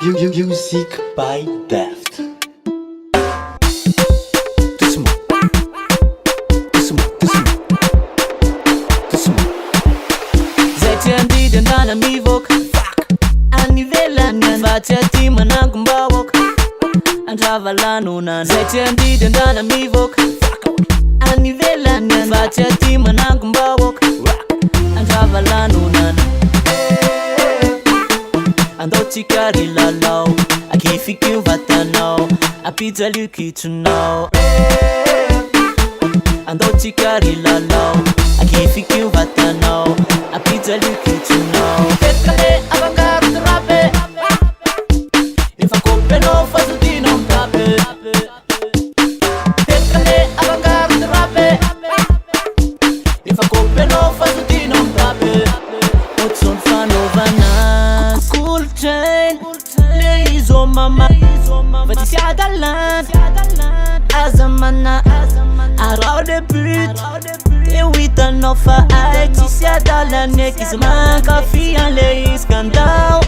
Music by Deft. Zay ty andidy andala mivoaka any ivelany any fa tsy aty manangom-bahoaka andrava lanonana. Zay ty andidy andala mivoaka any ivelany any fa tsy aty manangom-bahoaka andrava lanonana. Andaotsika ry lalao akifikio vatanao apijalio kitsonao. Andaotsika ry lalao akifikio vatanao apijalio kitsonao. Fetkale avangaro trape efa kompenao fazodinao mitape. Fetkale avangaro trape efa kompenao fazodinao mitape. Otsony fanaovana kolotrainy le izo mama fa tsisy adalana aza mana arao le but te ho hitanao fa ay tsisy adalana eky izy mankafy an'le izy kandao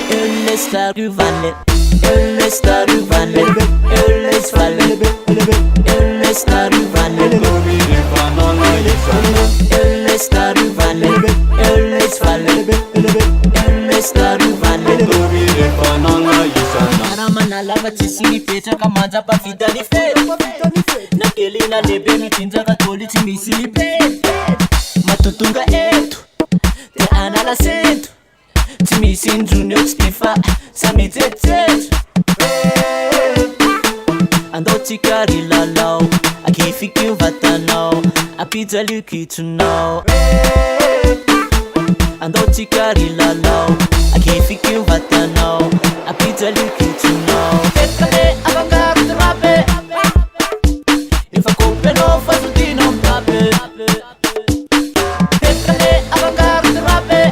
Elestaruvale Elestaruvale Elesvale Elestaruvale Elestaruvale Elesvale Elestaruvale Aramana lava tsisy mipetraka manjapavita ny fety na kely na lehibe mitsinjaka tôly tsy misy lipety. Matotonga eto te anala sento tsy misy injony eo tsy ty fa samy tsetsetra. Andaotsika ry lalao akifikio vatanao apijalio kitsonao. Andaotsika ry lalao akifikio vatanao apijalio kitsonao. Fetkale avangaro trape efa kompenao fazodinao mitape. Fetkale avangaro trape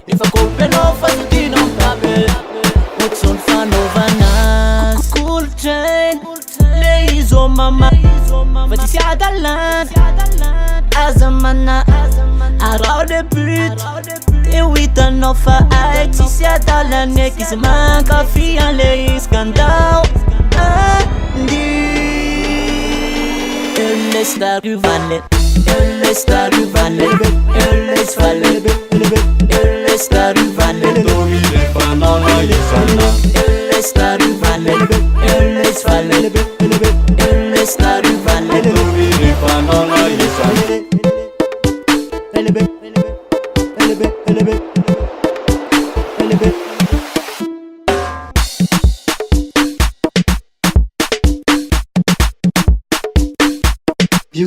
efa kompenao fazodinao mitape. Otsony fanaovana kolotrainy le izo mama fa tsisy adalana aza mana arao le but te ho hitanao fa ay tsisy adalana eky izy mankafy an'le izy kandao Elestaruvale Elestaruvale Elesvale Elestaruvale Elestaruvale Elesvale Elestaruvale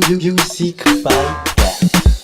Music by Deft.